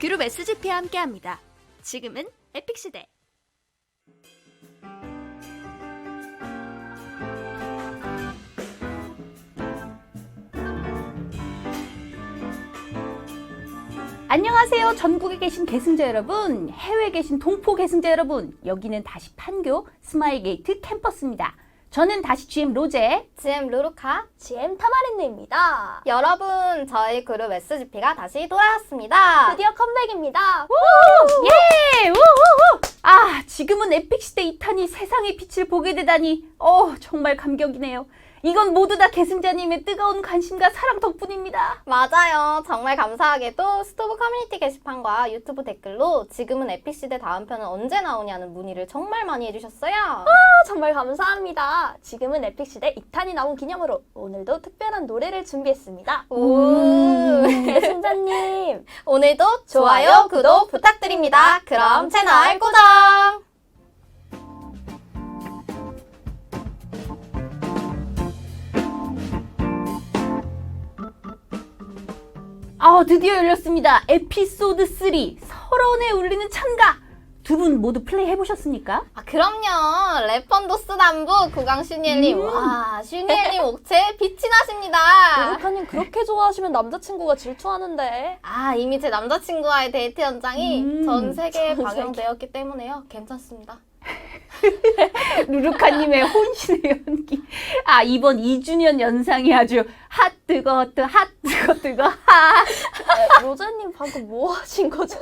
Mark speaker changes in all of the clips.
Speaker 1: 그룹 SGP와 함께합니다. 지금은 에픽시대. 안녕하세요. 전국에 계신 계승자 여러분, 해외에 계신 동포 계승자 여러분, 여기는 다시 판교 스마일게이트 캠퍼스입니다. 저는 다시 GM 로제,
Speaker 2: GM 루루카,
Speaker 3: GM 타마린느입니다.
Speaker 2: 여러분 저희 그룹 SGP가 다시 돌아왔습니다.
Speaker 3: 드디어 컴백입니다.
Speaker 1: 예! 우우우! 아, 지금은 에픽시대 2탄이 세상의 빛을 보게 되다니 정말 감격이네요. 이건 모두 다 계승자님의 뜨거운 관심과 사랑 덕분입니다.
Speaker 2: 맞아요. 정말 감사하게도 스토브 커뮤니티 게시판과 유튜브 댓글로 지금은 에픽시대 다음 편은 언제 나오냐는 문의를 정말 많이 해주셨어요.
Speaker 3: 정말 감사합니다. 지금은 에픽시대 2탄이 나온 기념으로 오늘도 특별한 노래를 준비했습니다. 계승자님
Speaker 2: 오늘도 좋아요, 구독 부탁드립니다. 그럼 채널 고정!
Speaker 1: 드디어 열렸습니다. 에피소드 3, 설원에 울리는 찬가. 두 분 모두 플레이 해보셨습니까?
Speaker 2: 그럼요. 레펀도스 남부 구강 슈니엘님. 와, 슈니엘님 옥체 빛이 나십니다.
Speaker 3: 루루카님 그렇게 좋아하시면 남자친구가 질투하는데.
Speaker 2: 이미 제 남자친구와의 데이트 현장이 전 세계에
Speaker 3: 전
Speaker 2: 방영되었기 때문에요. 괜찮습니다.
Speaker 1: 루루카님의 혼신의 연기. 이번 2주년 연상이 아주 핫 뜨거 핫.
Speaker 3: 로제님 방금 뭐 하신 거죠?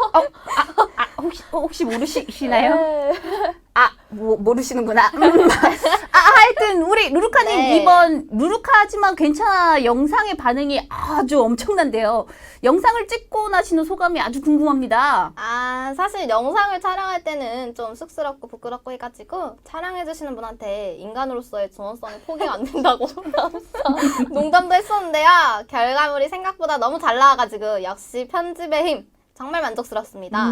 Speaker 1: 혹시 모르시나요?
Speaker 3: 네.
Speaker 1: 모르시는구나. 하여튼 우리 루루카님
Speaker 2: 네.
Speaker 1: 이번 루루카지만 괜찮아 영상의 반응이 아주 엄청난데요. 영상을 찍고 나시는 소감이 아주 궁금합니다.
Speaker 2: 사실 영상을 촬영할 때는 좀 쑥스럽고 부끄럽고 해가지고 촬영해주시는 분한테 인간으로서의 존엄성이 포기가 안 된다고 농담도 했었는데요. 결과물이 생각보다 너무 잘 나와가지고 역시 편집의 힘 정말 만족스럽습니다.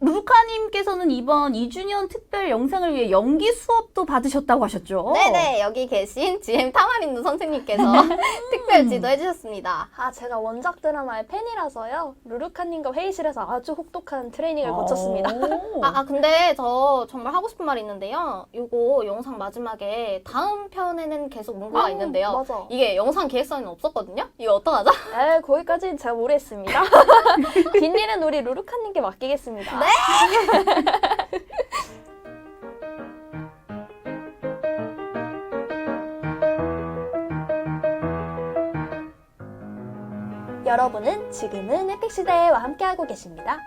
Speaker 1: 루루카님께서는 이번 2주년 특별 영상을 위해 연기 수업도 받으셨다고 하셨죠?
Speaker 2: 네네, 여기 계신 GM 타마린누 선생님께서 특별 지도해 주셨습니다.
Speaker 3: 제가 원작 드라마의 팬이라서요. 루루카님과 회의실에서 아주 혹독한 트레이닝을 거쳤습니다.
Speaker 2: 근데 저 정말 하고 싶은 말이 있는데요. 요거 영상 마지막에 다음 편에는 계속 문구가 있는데요.
Speaker 3: 맞아.
Speaker 2: 이게 영상 기획서에는 없었거든요? 이거 어떡하죠?
Speaker 3: 거기까지는 제가 모르겠습니다. 빈일은 우리 루루카님께 맡기겠습니다.
Speaker 2: 네?
Speaker 3: 여러분은 지금은 에픽시대와 함께하고 계십니다.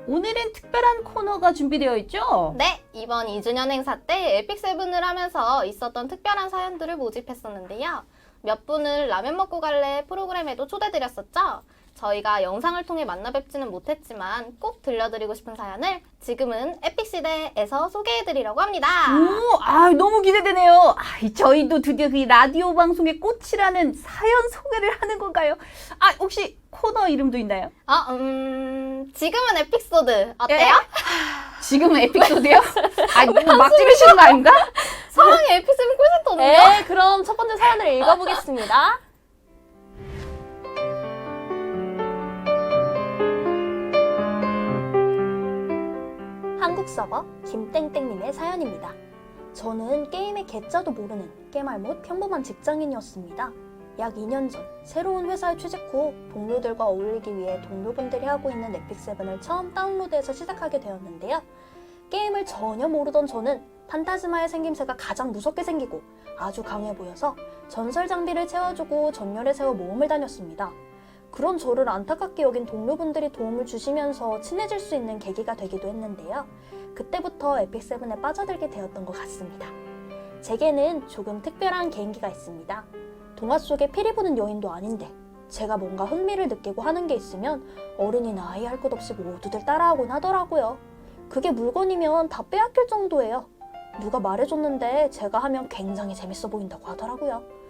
Speaker 1: 오늘은 특별한 코너가 준비되어 있죠?
Speaker 2: 네, 이번 2주년 행사 때 에픽세븐을 하면서 있었던 특별한 사연들을 모집했었는데요. 몇 분을 라면 먹고 갈래 프로그램에도 초대드렸었죠. 저희가 영상을 통해 만나 뵙지는 못했지만 꼭 들려드리고 싶은 사연을 지금은 에픽시대에서 소개해드리려고 합니다.
Speaker 1: 너무 기대되네요. 저희도 드디어 그 라디오 방송의 꽃이라는 사연 소개를 하는 건가요? 혹시 코너 이름도 있나요?
Speaker 2: 지금은 에픽소드 어때요?
Speaker 1: 지금은 에피소드요? 막 지르시는 거 아닌가?
Speaker 2: 사랑의 에픽세븐 콜센터는요?
Speaker 3: 그럼 첫 번째 사연을 읽어보겠습니다. 한국 서버 김땡땡님의 사연입니다. 저는 게임의 개짜도 모르는 깨말못 평범한 직장인이었습니다. 약 2년 전 새로운 회사에 취직 후 동료들과 어울리기 위해 동료분들이 하고 있는 에픽세븐을 처음 다운로드해서 시작하게 되었는데요. 게임을 전혀 모르던 저는 판타즈마의 생김새가 가장 무섭게 생기고 아주 강해 보여서 전설 장비를 채워주고 전열에 세워 모험을 다녔습니다. 그런 저를 안타깝게 여긴 동료분들이 도움을 주시면서 친해질 수 있는 계기가 되기도 했는데요. 그때부터 에픽세븐에 빠져들게 되었던 것 같습니다. 제게는 조금 특별한 개인기가 있습니다. 동화 속에 피리 부는 여인도 아닌데 제가 뭔가 흥미를 느끼고 하는 게 있으면 어른이나 아이 할 것 없이 모두들 따라하곤 하더라고요. 그게 물건이면 다 빼앗길 정도예요. 누가 말해줬는데 제가 하면 굉장히 재밌어 보인다고 하더라고요.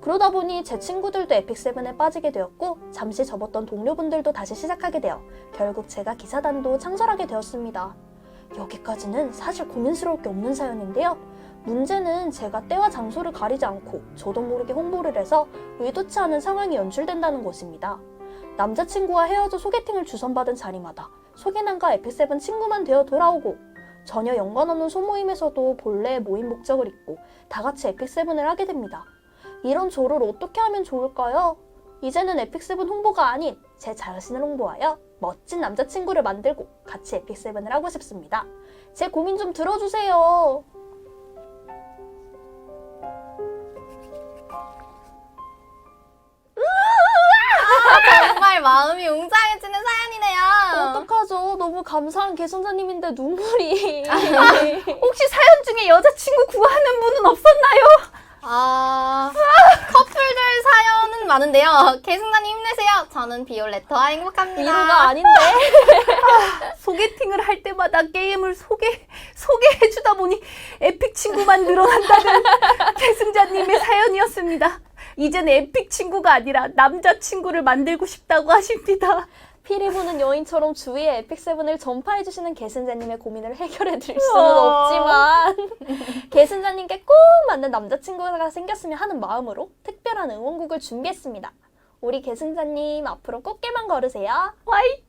Speaker 3: 그러다 보니 제 친구들도 에픽세븐에 빠지게 되었고 잠시 접었던 동료분들도 다시 시작하게 되어 결국 제가 기사단도 창설하게 되었습니다. 여기까지는 사실 고민스러울 게 없는 사연인데요. 문제는 제가 때와 장소를 가리지 않고 저도 모르게 홍보를 해서 의도치 않은 상황이 연출된다는 것입니다. 남자친구와 헤어져 소개팅을 주선받은 자리마다 소개남과 에픽세븐 친구만 되어 돌아오고 전혀 연관없는 소모임에서도 본래의 모임 목적을 잊고 다 같이 에픽세븐을 하게 됩니다. 이런 저를 어떻게 하면 좋을까요? 이제는 에픽세븐 홍보가 아닌 제 자신을 홍보하여 멋진 남자친구를 만들고 같이 에픽세븐을 하고 싶습니다. 제 고민 좀 들어주세요.
Speaker 2: 정말 마음이 웅장해지는 사연이네요.
Speaker 3: 어떡하죠? 너무 감사한 개선자님인데 눈물이.
Speaker 1: 혹시 사연 중에 여자친구 구하는 분은 없었나요?
Speaker 2: 커플들 사연은 많은데요. 계승자님 힘내세요. 저는 비올레터와 행복합니다.
Speaker 3: 위로가 아닌데.
Speaker 1: 소개팅을 할 때마다 게임을 소개해주다 보니 에픽 친구만 늘어난다는 계승자님의 사연이었습니다. 이제는 에픽 친구가 아니라 남자친구를 만들고 싶다고 하십니다.
Speaker 3: 피리 부는 여인처럼 주위에 에픽세븐을 전파해주시는 개승자님의 고민을 해결해드릴 수는 없지만 개승자님께 꼭 맞는 남자친구가 생겼으면 하는 마음으로 특별한 응원곡을 준비했습니다. 우리 개승자님 앞으로 꽃길만 걸으세요.
Speaker 1: 화이팅!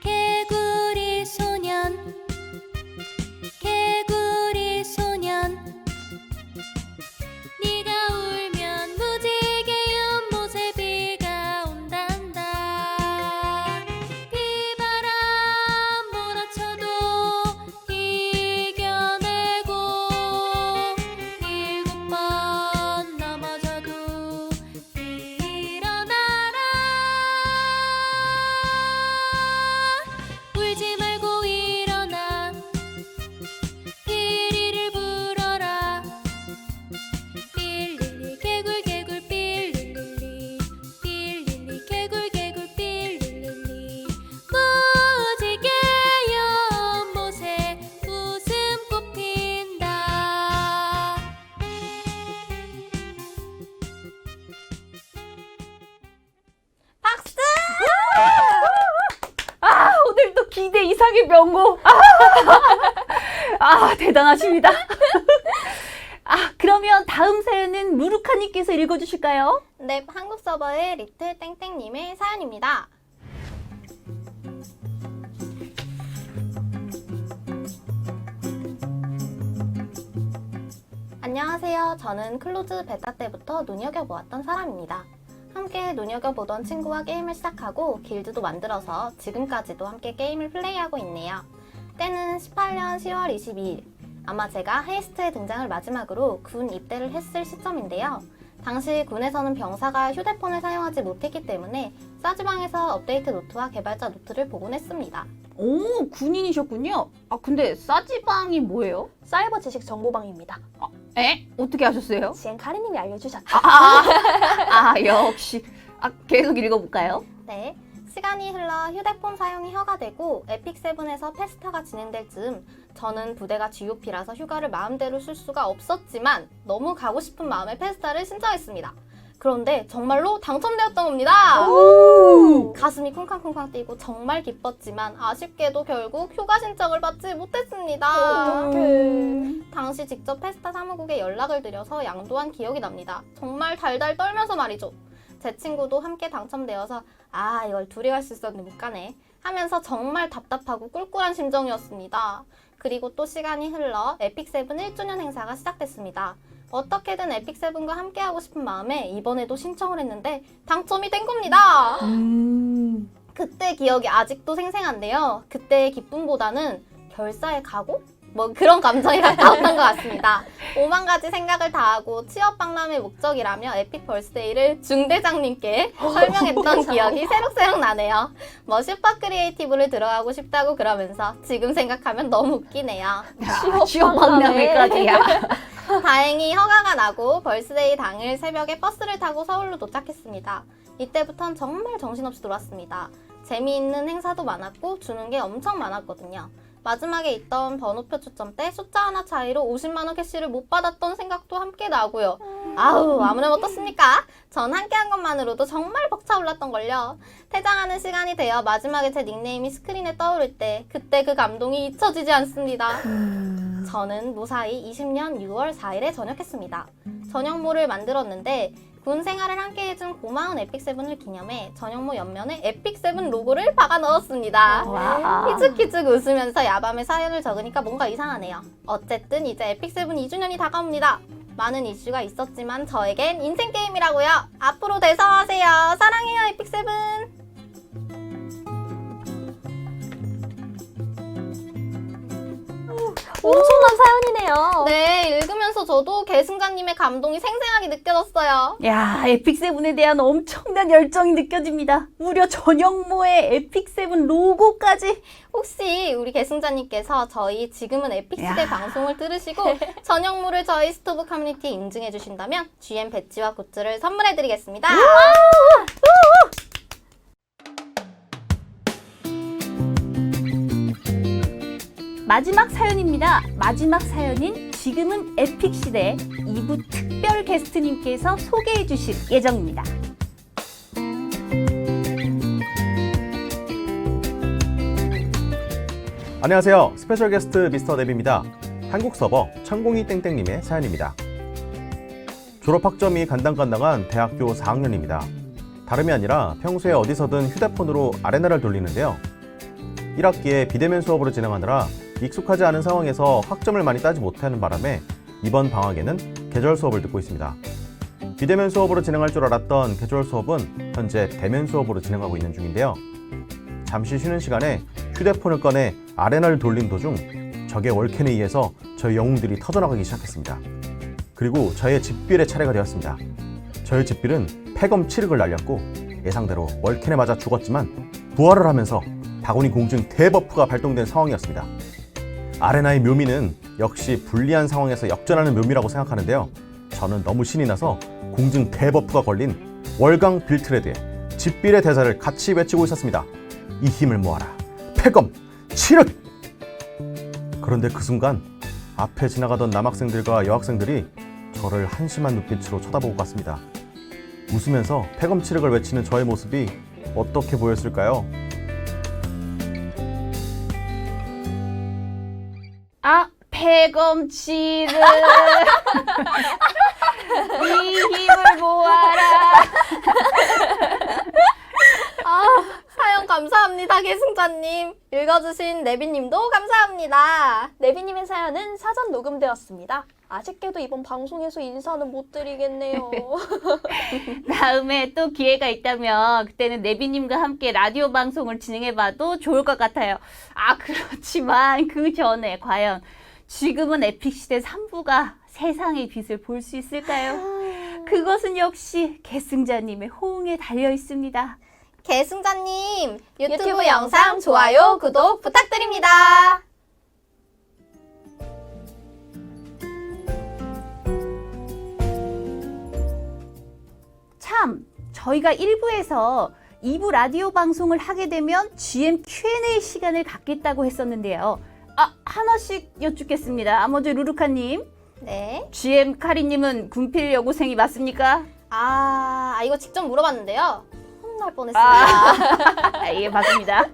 Speaker 4: 개구리 소년 개구리 소년 네가 울면 무지개 연못에 비가 온단다. 비바람 몰아쳐도 이겨내고 7번 넘어져도 일어나라. 울지 말고 일어나 피리를 불어라. 삘릴리 개굴 개굴 삘릴리 삘릴리 개굴 개굴 삘릴리 무지개 연못에 웃음꽃 핀다.
Speaker 2: 박수!
Speaker 1: 오늘도 기대 이상의 명곡. 대단하십니다. 그러면 다음 사연은 무르카님께서 읽어주실까요?
Speaker 2: 네, 한국 서버의 리틀 땡땡님의 사연입니다. 안녕하세요. 저는 클로즈 베타 때부터 눈여겨보았던 사람입니다. 함께 눈여겨보던 친구와 게임을 시작하고 길드도 만들어서 지금까지도 함께 게임을 플레이하고 있네요. 때는 18년 10월 22일. 아마 제가 헤이스트의 등장을 마지막으로 군 입대를 했을 시점인데요. 당시 군에서는 병사가 휴대폰을 사용하지 못했기 때문에 싸지방에서 업데이트 노트와 개발자 노트를 보곤 했습니다.
Speaker 1: 오, 군인이셨군요. 근데 싸지방이 뭐예요?
Speaker 3: 사이버 지식 정보방입니다.
Speaker 1: 어떻게 하셨어요?
Speaker 3: 지엔 카리님이 알려주셨죠.
Speaker 1: 역시. 계속 읽어볼까요?
Speaker 2: 네, 시간이 흘러 휴대폰 사용이 허가되고 에픽7에서 페스타가 진행될 즈음 저는 부대가 GOP라서 휴가를 마음대로 쓸 수가 없었지만 너무 가고 싶은 마음에 페스타를 신청했습니다. 그런데 정말로 당첨되었던 겁니다. 가슴이 쿵쾅쿵쾅 뛰고 정말 기뻤지만 아쉽게도 결국 휴가 신청을 받지 못했습니다. 당시 직접 페스타 사무국에 연락을 드려서 양도한 기억이 납니다. 정말 달달 떨면서 말이죠. 제 친구도 함께 당첨되어서 이걸 둘이 갈 수 있었는데 못 가네 하면서 정말 답답하고 꿀꿀한 심정이었습니다. 그리고 또 시간이 흘러 에픽7 1주년 행사가 시작됐습니다. 어떻게든 에픽7과 함께하고 싶은 마음에 이번에도 신청을 했는데 당첨이 된 겁니다. 그때 기억이 아직도 생생한데요. 그때의 기쁨보다는 결사의 각오? 그런 감정이 가까웠던 것 같습니다. 5만 가지 생각을 다하고 취업 박람회 목적이라며 에픽 벌스데이를 중대장님께 설명했던 기억이 새록새록 나네요. 슈퍼 크리에이티브를 들어가고 싶다고 그러면서 지금 생각하면 너무 웃기네요.
Speaker 1: 취업 박람회까지야.
Speaker 2: 다행히 허가가 나고 벌스데이 당일 새벽에 버스를 타고 서울로 도착했습니다. 이때부턴 정말 정신없이 놀았습니다. 재미있는 행사도 많았고 주는 게 엄청 많았거든요. 마지막에 있던 번호표 추첨 때 숫자 하나 차이로 50만 원 캐시를 못 받았던 생각도 함께 나고요. 아우, 아무렴 어떻습니까? 전 함께한 것만으로도 정말 벅차올랐던걸요. 퇴장하는 시간이 되어 마지막에 제 닉네임이 스크린에 떠오를 때 그때 그 감동이 잊혀지지 않습니다. 저는 무사히 20년 6월 4일에 전역했습니다. 전역모를 만들었는데 군 생활을 함께 해준 고마운 에픽세븐을 기념해 전역모 옆면에 에픽세븐 로고를 박아 넣었습니다.
Speaker 1: 와.
Speaker 2: 키죽키죽 웃으면서 야밤에 사연을 적으니까 뭔가 이상하네요. 어쨌든 이제 에픽세븐 2주년이 다가옵니다. 많은 이슈가 있었지만 저에겐 인생 게임이라고요. 앞으로 대성하세요. 사랑해요, 에픽세븐.
Speaker 3: 엄청난 사연이네요.
Speaker 2: 네, 읽으면서 저도 계승자님의 감동이 생생하게 느껴졌어요.
Speaker 1: 야, 에픽세븐에 대한 엄청난 열정이 느껴집니다. 무려 전역모의 에픽세븐 로고까지.
Speaker 2: 혹시 우리 계승자님께서 저희 지금은 에픽시대
Speaker 1: 야.
Speaker 2: 방송을 들으시고 전역모를 저희 스토브 커뮤니티에 인증해 주신다면 GM 배지와 굿즈를 선물해 드리겠습니다.
Speaker 1: 마지막 사연입니다. 마지막 사연인 지금은 에픽시대 2부 특별 게스트님께서 소개해 주실 예정입니다.
Speaker 5: 안녕하세요. 스페셜 게스트 미스터 넵입니다. 한국 서버 천공이 땡땡님의 사연입니다. 졸업 학점이 간당간당한 대학교 4학년입니다. 다름이 아니라 평소에 어디서든 휴대폰으로 아레나를 돌리는데요. 1학기에 비대면 수업으로 진행하느라 익숙하지 않은 상황에서 학점을 많이 따지 못하는 바람에 이번 방학에는 계절 수업을 듣고 있습니다. 비대면 수업으로 진행할 줄 알았던 계절 수업은 현재 대면 수업으로 진행하고 있는 중인데요. 잠시 쉬는 시간에 휴대폰을 꺼내 아레나를 돌린 도중 적의 월캔에 의해서 저희 영웅들이 터져나가기 시작했습니다. 그리고 저의 집빌의 차례가 되었습니다. 저의 집빌은 폐검 칠흑을 날렸고 예상대로 월캔에 맞아 죽었지만 부활을 하면서 바구니 공중 대버프가 발동된 상황이었습니다. 아레나의 묘미는 역시 불리한 상황에서 역전하는 묘미라고 생각하는데요. 저는 너무 신이 나서 공중 대버프가 걸린 월강 빌트레드의 집빌의 대사를 같이 외치고 있었습니다. 이 힘을 모아라. 폐검 칠흑! 그런데 그 순간 앞에 지나가던 남학생들과 여학생들이 저를 한심한 눈빛으로 쳐다보고 갔습니다. 웃으면서 폐검 칠흑을 외치는 저의 모습이 어떻게 보였을까요?
Speaker 1: 아, 폐검치를 이 힘을 모아라.
Speaker 2: 사연 감사합니다, 계승자님. 읽어주신 네비님도 감사합니다.
Speaker 3: 네비님의 사연은 사전 녹음되었습니다. 아쉽게도 이번 방송에서 인사는 못 드리겠네요.
Speaker 1: 다음에 또 기회가 있다면 그때는 네비님과 함께 라디오 방송을 진행해봐도 좋을 것 같아요. 아, 그렇지만 그 전에 과연 지금은 에픽시대 3부가 세상의 빛을 볼 수 있을까요? 그것은 역시 계승자님의 호응에 달려 있습니다.
Speaker 2: 계승자님, 유튜브 영상 좋아요, 구독 부탁드립니다.
Speaker 1: 참, 저희가 1부에서 2부 라디오 방송을 하게 되면 GM Q&A 시간을 갖겠다고 했었는데요. 아, 하나씩 여쭙겠습니다. 먼저 루루카님,
Speaker 2: 네.
Speaker 1: GM 카리님은 군필 여고생이 맞습니까?
Speaker 2: 이거 직접 물어봤는데요. 혼날 뻔했습니다.
Speaker 1: 아, 예, 맞습니다.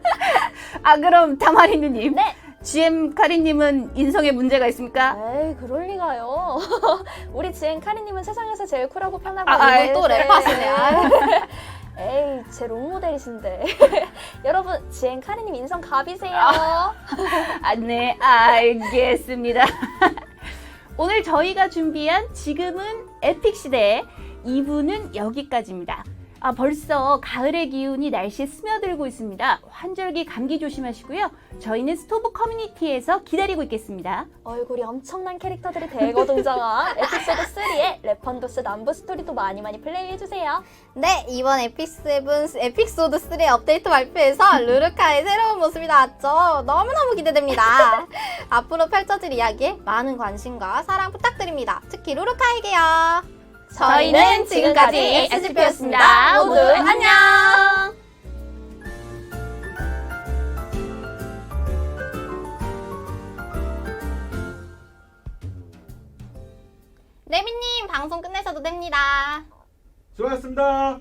Speaker 1: 아, 그럼 다마리누님.
Speaker 3: 네.
Speaker 1: GM 카리님은 인성에 문제가 있습니까?
Speaker 3: 에이, 그럴 리가요. 우리 지엔 카리님은 세상에서 제일 쿨하고 편하고
Speaker 2: 이거 또 랩하시네.
Speaker 3: 에이, 제 롤모델이신데. 여러분, 지엔 카리님 인성 갑이세요.
Speaker 1: 아, 네, 알겠습니다. 오늘 저희가 준비한 지금은 에픽시대 2부는 여기까지입니다. 아, 벌써 가을의 기운이 날씨에 스며들고 있습니다. 환절기 감기 조심하시고요. 저희는 스토브 커뮤니티에서 기다리고 있겠습니다.
Speaker 3: 얼굴이 엄청난 캐릭터들이 대거 등장한 에피소드 3의 레펀도스 남부 스토리도 많이 플레이해주세요.
Speaker 2: 네, 이번 에픽소드 3 업데이트 발표에서 루루카의 새로운 모습이 나왔죠. 너무너무 기대됩니다. 앞으로 펼쳐질 이야기에 많은 관심과 사랑 부탁드립니다. 특히 루루카에게요.
Speaker 3: 저희는 지금까지 SGP였습니다. 모두 안녕!
Speaker 2: 네비님 방송 끝내셔도 됩니다.
Speaker 5: 수고하셨습니다.